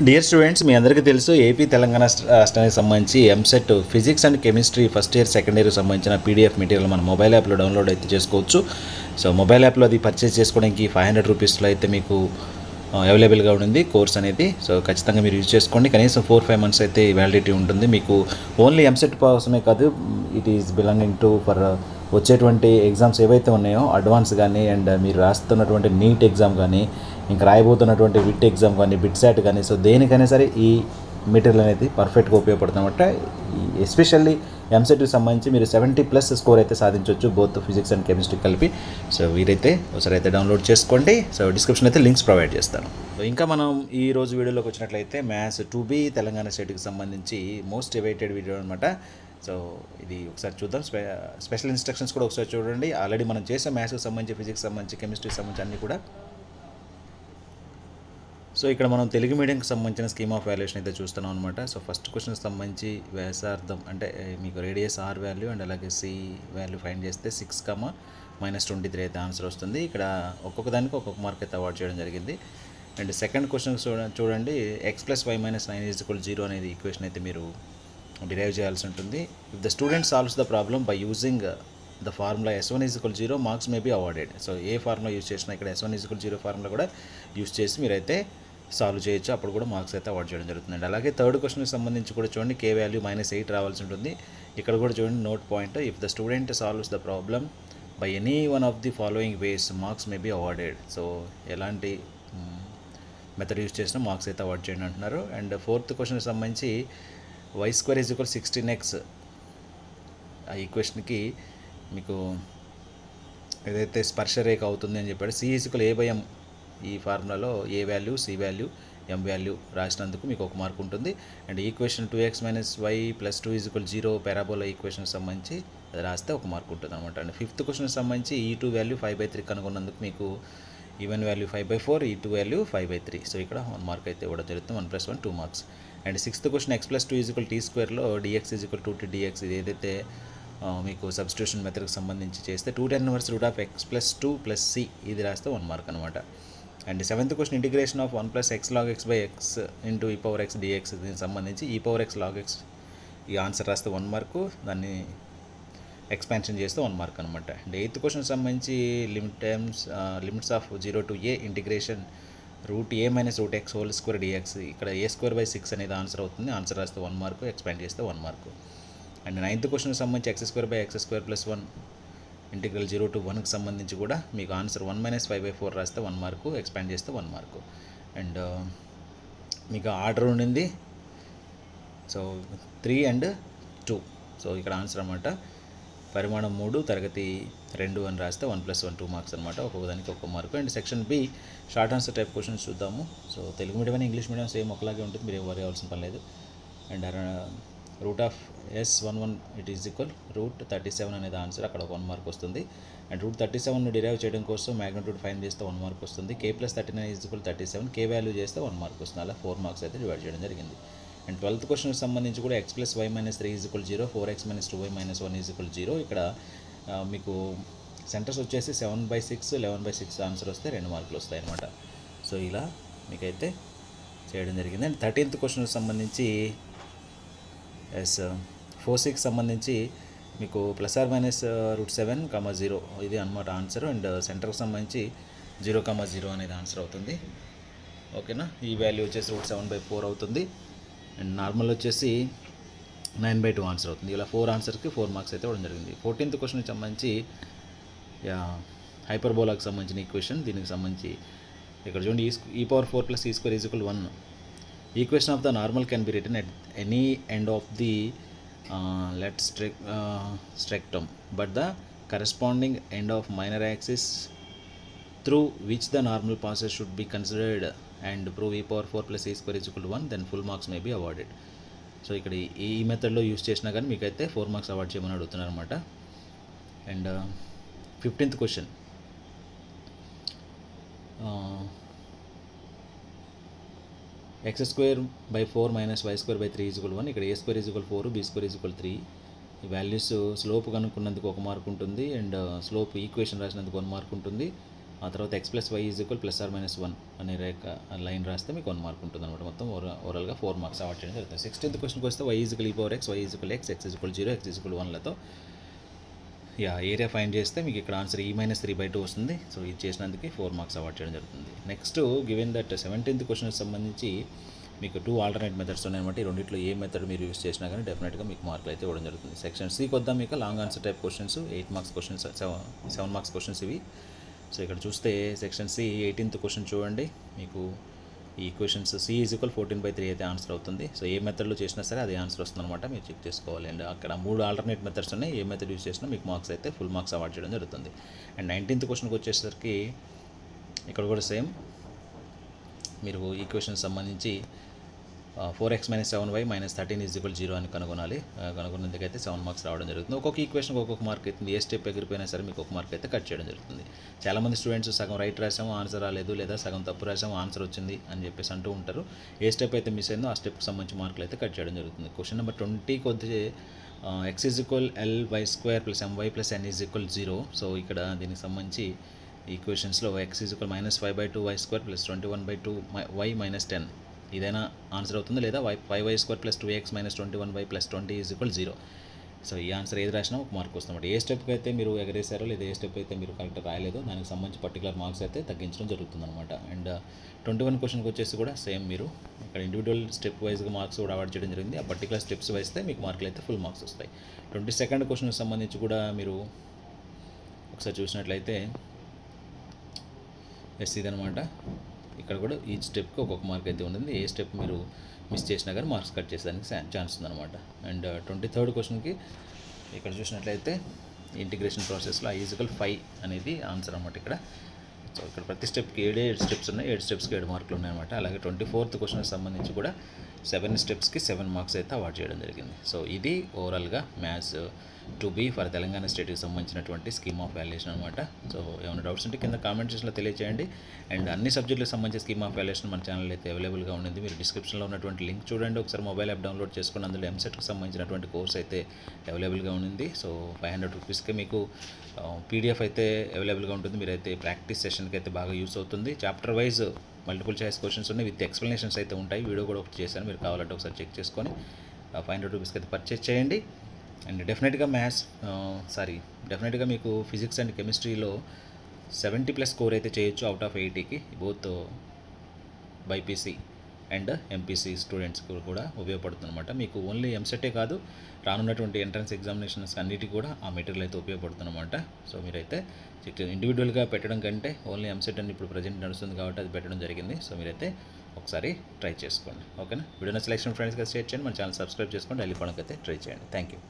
Dear students, మీ అందరికీ తెలుసు AP Telangana రాష్ట్రానికి సంబంధించి EAMCET physics and chemistry first year second ఇయర్కి సంబంధించిన పీడిఎఫ్ మెటీరియల్ మన మొబైల్ యాప్లో డౌన్లోడ్ అయితే చేసుకోవచ్చు. సో మొబైల్ యాప్లో అది పర్చేస్ చేసుకోవడానికి 500 రూపీస్లో అయితే మీకు అవైలబుల్గా ఉంటుంది కోర్స్ అనేది. సో ఖచ్చితంగా మీరు యూజ్ చేసుకోండి. కనీసం 4-5 మంత్స్ అయితే వ్యాలిడిటీ ఉంటుంది. మీకు ఓన్లీ ఎంసెట్ కోసమే కాదు, it is belonging to for వచ్చేటువంటి ఎగ్జామ్స్ ఏవైతే ఉన్నాయో అడ్వాన్స్ కానీ, అండ్ మీరు రాస్తున్నటువంటి నీట్ ఎగ్జామ్ కానీ, ఇంకా రాయబోతున్నటువంటి విట్ ఎగ్జామ్ కానీ, బిట్ శాట్ కానీ, సో దేనికైనా సరే ఈ మెటీరియల్ అనేది పర్ఫెక్ట్గా ఉపయోగపడుతుందన్నమాట. ఎస్పెషల్లీ ఎంసెట్కి సంబంధించి మీరు 70+ స్కోర్ అయితే సాధించవచ్చు, బోత్ ఫిజిక్స్ అండ్ కెమిస్ట్రీ కలిపి. సో వీరైతే ఒకసారి అయితే డౌన్లోడ్ చేసుకోండి. సో డిస్క్రిప్షన్ అయితే లింక్స్ ప్రొవైడ్ చేస్తాను. ఇంకా మనం ఈ రోజు వీడియోలోకి వచ్చినట్లయితే మ్యాథ్స్ 2B తెలంగాణ స్టేట్కి సంబంధించి మోస్ట్ ఎవైటెడ్ వీడియో అనమాట. సో ఇది ఒకసారి చూద్దాం. స్పెషల్ ఇన్స్ట్రక్షన్స్ కూడా ఒకసారి చూడండి. ఆల్రెడీ మనం చేసే మ్యాథ్స్కి సంబంధించి, ఫిజిక్స్ సంబంధించి, కెమిస్ట్రీకి సంబంధించి అన్నీ కూడా. సో ఇక్కడ మనం తెలుగు మీడియంకి సంబంధించిన స్కీమ్ ఆఫ్ వాల్యుయేషన్ అయితే చూస్తున్నాం అనమాట. సో ఫస్ట్ క్వశ్చన్కి సంబంధించి వ్యాసార్థం అంటే మీకు రేడియస్ ఆర్ వాల్యూ అండ్ అలాగే సి వాల్యూ ఫైండ్ చేస్తే 6, -23 అయితే ఆన్సర్ వస్తుంది. ఇక్కడ ఒక్కొక్క దానికి ఒక్కొక్క మార్క్ అయితే అవార్డ్ చేయడం జరిగింది. అండ్ సెకండ్ క్వశ్చన్ చూడండి, x+y-9 = 0 అనేది ఈక్వేషన్ అయితే మీరు డిరైవ్ చేయాల్సి ఉంటుంది. If the student solves the problem by using the formula S1 = 0, marks may be awarded. So ఏ ఫార్ములా యూజ్ చేసినా ఇక్కడ S1 = 0 ఫార్ములా కూడా యూజ్ చేసి మీరైతే సాల్వ్ చేయొచ్చు, అప్పుడు కూడా మార్క్స్ అయితే అవార్డ్ చేయడం జరుగుతుందండి. అలాగే థర్డ్ క్వశ్చన్కి సంబంధించి కూడా చూడండి, K వాల్యూ -8 రావాల్సి ఉంటుంది. ఇక్కడ కూడా చూడండి note point, if the student solves the problem by any one of the following ways, marks may be awarded. So ఎలాంటి మెథడ్ యూజ్ చేసినా మార్క్స్ అయితే అవార్డ్ చేయండి అంటున్నారు. అండ్ ఫోర్త్ క్వశ్చన్కి సంబంధించి y² = 16x ఆ ఈక్వేషన్కి మీకు ఏదైతే స్పర్శ రేఖ అవుతుంది అని చెప్పాడు. C = a/m ఈ ఫార్ములాలో ఏ వాల్యూ, సి వాల్యూ, ఎం వాల్యూ రాసినందుకు మీకు ఒక మార్క్ ఉంటుంది. And equation 2x - y + 2 = 0 parabola equation సంబంధించి అది రాస్తే ఒక మార్క్ ఉంటుంది అనమాట. అండ్ ఫిఫ్త్ క్వశ్చన్ సంబంధించి E2 వాల్యూ 5/3 కనుగొన్నందుకు మీకు even value 5/4, E2 value 5/3. So ఇక్కడ 1 మార్క్ అయితే ఇవ్వడం జరుగుతుంది. 1 + 1 2 marks. And sixth question x+2 = t²లో dx = 2t/dx ఇది ఏదైతే మీకు సబ్స్టిట్యూషన్ మెథడ్కి సంబంధించి చేస్తే 2tan−√x+2 + c ఇది రాస్తే 1 మార్క్ అనమాట. And seventh question integration of 1 + x log x/x × e⁻x dx దీనికి సంబంధించి e⁻x log x ఈ ఆన్సర్ రాస్తే 1 మార్కు, దాన్ని ఎక్స్పాన్షన్ చేస్తే 1 మార్క్ అనమాట. అండ్ ఎయిత్ క్వశ్చన్ సంబంధించి limits of 0 to a integration √a−√x² dx ఇక్కడ a²/6 అనేది ఆన్సర్ అవుతుంది. ఆన్సర్ రాస్తే 1 మార్కు, ఎక్స్పాండ్ చేస్తే 1 మార్కు. అండ్ నైన్త్ క్వశ్చన్ సంబంధించి x² + 1 ఇంటిగ్రల్ 0 to 1కి సంబంధించి కూడా మీకు ఆన్సర్ 1 - 5/4 రాస్తే 1 మార్కు, ఎక్స్పాండ్ చేస్తే 1 మార్కు. అండ్ మీకు ఆర్డర్ ఉండింది. So 3 and 2. సో ఇక్కడ ఆన్సర్ అనమాట పరిమాణం 3 తరగతి 2 అని రాస్తే 1 + 1 2 మార్క్స్ అనమాట. ఒక్కొక్క దానికి ఒక్కొక్క mark. And section B short answer type questions చూద్దాము. సో తెలుగు మీడియం అని ఇంగ్లీష్ మీడియం సేమ్ ఒకలాగే ఉంటుంది, మీరు ఏం వరి అవ్వాల్సిన పని లేదు. అండ్ √S11 =√37 అనేది ఆన్సర్, అక్కడ 1 మార్క్ వస్తుంది. అండ్ √37ను డిరైవ్ చేయడం కోసం మ్యాగ్నిట్యూడ్ ఫైండ్ చేస్తే 1 మార్క్ వస్తుంది. K+39 = 37, K వాల్యూ చేస్తే 1 మార్క్ వస్తుంది. అలా 4 మార్క్స్ అయితే డివైడ్ చేయడం జరిగింది. అండ్ 12th క్వశ్చన్కి సంబంధించి కూడా x+y-3 = 0, 4x - 2y - 1 = 0. ఇక్కడ మీకు సెంటర్స్ వచ్చేసి 7/6, 11/6 ఆన్సర్ వస్తే 2 మార్కులు వస్తాయి అన్నమాట. సో ఇలా మీకైతే చేయడం జరిగింది. అండ్ 13th క్వశ్చన్కి సంబంధించి 4/6 సంబంధించి మీకు ±√7, 0 ఇది అనమాట ఆన్సర్. అండ్ సెంటర్కి సంబంధించి 0, 0 అనేది ఆన్సర్ అవుతుంది. ఓకేనా, ఈ వాల్యూ వచ్చేసి √7/4 అవుతుంది. అండ్ నార్మల్ వచ్చేసి 9/2 ఆన్సర్ అవుతుంది. ఇలా 4 ఆన్సర్కి 4 మార్క్స్ అయితే ఇవ్వడం జరిగింది. 14th క్వశ్చన్కి సంబంధించి హైపర్బోలాకి సంబంధించిన ఈక్వేషన్, దీనికి సంబంధించి ఇక్కడ చూడండి e⁻4 + e² = 1. Equation of the normal can be written at any end of the rectum but the corresponding end of minor axis through which the normal passes should be considered and prove e⁻4 + e² = 1, then full marks may be awarded. So ఇక్కడ ఈ మెథడ్లో use చేసినా కానీ మీకైతే 4 marks award చేయమని అడుగుతున్నారు అనమాట. And 15th question x² / 4 - y² / 3 = 1. ఇక్కడ a² = 4, b² = 3. ఈ వాల్యూస్ స్లోప్ కనుక్కున్నందుకు 1 మార్క్ ఉంటుంది. అండ్ స్లోప్ ఈక్వేషన్ రాసినందుకు 1 మార్క్ ఉంటుంది. ఆ తర్వాత X plus Y is equal plus R minus 1 అనే లైన్ రాస్తే మీకు 1 మార్క్ ఉంటుంది అనమాట. మొత్తం ఓవరాల్గా 4 మార్క్స్ అవార్డ్ చేయడం జరుగుతుంది. 16th క్వశ్చన్కి వస్తే y is equal e power x, y is equal x, x is equal 0, x is equal 1లతో ఏరియా ఫైండ్ చేస్తే మీకు ఇక్కడ ఆన్సర్ E-3/2 వస్తుంది. సో ఇది చేసినందుకు 4 మార్క్స్ అవార్డ్ చేయడం జరుగుతుంది. నెక్స్ట్ గివెన్ దట్ 17th క్వశ్చన్కి సంబంధించి మీకు 2 ఆల్టర్నేట్ మెథడ్స్ ఉన్నాయన్నమాట. ఈ రెండిట్లో ఏ మెథడ్ మీరు యూస్ చేసినా కానీ డెఫినెట్గా మీకు మార్కులు అయితే ఇవ్వడం జరుగుతుంది. సెక్షన్ సికి వద్దాం. మీకు long answer type questions 8 marks questions, 7 marks questions ఇవి. సో ఇక్కడ చూస్తే సెక్షన్ సి 18th క్వశ్చన్ చూడండి. మీకు ఈ క్వశ్చన్స్ సి ఈజ్ ఈక్వల్ 14/3 అయితే ఆన్సర్ అవుతుంది. సో ఏ మెథడ్లో చేసినా సరే అదే ఆన్సర్ వస్తుంది అనమాట. మీరు చెక్ చేసుకోవాలి. అండ్ అక్కడ 3 ఆల్టర్నేట్ మెథడ్స్ ఉన్నాయి. ఏ మెథడ్ యూస్ చేసినా మీకు మార్క్స్ అయితే ఫుల్ మార్క్స్ అవార్డ్ చేయడం జరుగుతుంది. అండ్ 19th క్వశ్చన్కి వచ్చేసరికి ఇక్కడ కూడా సేమ్. మీరు ఈ క్వశ్చన్ సంబంధించి 4x - 7y - 13 = 0 అని కనుగొనాలి. కనుగొన్నందుకైతే 7 మార్క్స్ రావడం జరుగుతుంది. ఒక్కొక్క ఈక్వేషన్కి ఒక్కొక్క మార్క్ అవుతుంది. ఏ స్టెప్ ఎగిరిపోయినా సరే మీకు ఒక మార్క్ అయితే కట్ చేయడం జరుగుతుంది. చాలామంది స్టూడెంట్స్ సగం రైట్ రాసాము ఆన్సర్ రాలేదు, లేదా సగం తప్పు రాసాము ఆన్సర్ వచ్చింది అని చెప్పేసి అంటూ ఉంటారు. ఏ స్టెప్ అయితే మిస్ అయిందో ఆ స్టెప్కి సంబంధించి మార్కులు అయితే కట్ చేయడం జరుగుతుంది. క్వశ్చన్ నెంబర్ 20కి వచ్చి x = Ly² + My + N = 0. So ఇక్కడ దీనికి సంబంధించి ఈక్వేషన్స్లో x = -5/2y² + 21/2y - 10 ఇదైనా ఆన్సర్ అవుతుంది, లేదా 5y² + 2x - 21y + 20 = 0. సో ఈ ఆన్సర్ ఏది రాసినా ఒక మార్క్ వస్తుంది. ఏ స్టెప్కి అయితే మీరు ఎగరేసారో లేదా ఏ స్టెప్ అయితే మీరు కరెక్ట్ రాయలేదో దానికి సంబంధించి పర్టికులర్ మార్క్స్ అయితే తగ్గించడం జరుగుతుంది అనమాట. అండ్ 21 క్వశ్చన్కి వచ్చేసి కూడా సేమ్. మీరు ఇక్కడ ఇండివిజువల్ స్టెప్ వైజ్గా మార్క్స్ కూడా అవార్డ్ చేయడం జరిగింది. ఆ పర్టికులర్ స్టెప్స్ వేస్తే మీకు మార్కులు అయితే ఫుల్ మార్క్స్ వస్తాయి. 22nd క్వశ్చన్కి సంబంధించి కూడా మీరు ఒకసారి చూసినట్లయితే ఇదనమాట. ఇక్కడ కూడా ఈ స్టెప్కి ఒక్కొక్క మార్క్ అయితే ఉంటుంది. ఏ స్టెప్ మీరు మిస్ చేసినా కానీ మార్క్స్ కట్ చేసేదానికి ఛాన్స్ ఉందన్నమాట. అండ్ 23rd క్వశ్చన్కి ఇక్కడ చూసినట్లయితే ఇంటిగ్రేషన్ ప్రాసెస్లో I = 5 అనేది ఆన్సర్ అనమాట ఇక్కడ. సో ఇక్కడ ప్రతి స్టెప్కి 7 స్టెప్స్ ఉన్నాయి. 7 స్టెప్స్కి 7 మార్కులు ఉన్నాయన్నమాట. అలాగే 24th క్వశ్చన్కి సంబంధించి కూడా 7 స్టెప్స్కి 7 మార్క్స్ అయితే అవార్డ్ చేయడం జరిగింది. సో ఇది ఓవరాల్గా మ్యాథ్స్ 2B ఫర్ తెలంగాణ స్టేట్కి సంబంధించినటువంటి స్కీమ్ ఆఫ్ వాల్యుయేషన్ అనమాట. సో ఏమైనా డౌట్స్ ఉంటే కింద కామెంట్ సెక్షన్లో తెలియజేయండి. అండ్ అన్ని సబ్జెక్టులకు సంబంధించిన స్కీమ్ ఆఫ్ వాల్యుయేషన్ మన ఛానల్ అయితే అవైలబుల్గా ఉంది. మీరు డిస్క్రిప్షన్లో ఉన్నటువంటి లింక్ చూడండి. ఒకసారి మొబైల్ యాప్ డౌన్లోడ్ చేసుకుని అందులో ఎంసెట్కి సంబంధించినటువంటి కోర్స్ అయితే అవైలబుల్గా ఉంది. సో 500 రూపీస్కి మీకు PDF అయితే అవైలబుల్గా ఉంటుంది. మీరైతే ప్రాక్టీస్ సెషన్కి అయితే బాగా యూస్ అవుతుంది. Chapter wise multiple choice questions ఉన్నాయి, విత్ ఎక్స్ప్లెనేషన్స్ అయితే ఉంటాయి. వీడియో కూడా ఒకటి చేశాను, మీరు కావాలంటే ఒకసారి చెక్ చేసుకొని 500 రూపీస్కి అయితే పర్చేస్ చేయండి. అండ్ డెఫినెట్గా మీకు ఫిజిక్స్ అండ్ కెమిస్ట్రీలో 70+ స్కోర్ అయితే చేయొచ్చు అవుట్ ఆఫ్ 80కి. బోత్ బైపీసీ అండ్ ఎంపీసీ స్టూడెంట్స్కి కూడా ఉపయోగపడుతుంది అనమాట. మీకు ఓన్లీ ఎంసెటే కాదు, రానున్నటువంటి ఎంట్రన్స్ ఎగ్జామినేషన్స్ అన్నిటికీ కూడా ఆ మెటీరియల్ అయితే ఉపయోగపడుతుంది అనమాట. సో మీరైతే ఇండివిజువల్గా పెట్టడం కంటే ఓన్లీ ఎంసెట్ అని ఇప్పుడు ప్రజెంట్ నడుస్తుంది కాబట్టి అది పెట్టడం జరిగింది. సో మీరైతే ఒకసారి ట్రై చేసుకోండి. ఓకేనా? వీడియో సెలెక్షన్ ఫ్రెండ్స్గా షేర్ చేయండి. మన ఛానల్ సబ్స్క్రైబ్ చేసుకోండి. డైలీ ఫాలోకి అయితే ట్రై చేయండి. Thank you.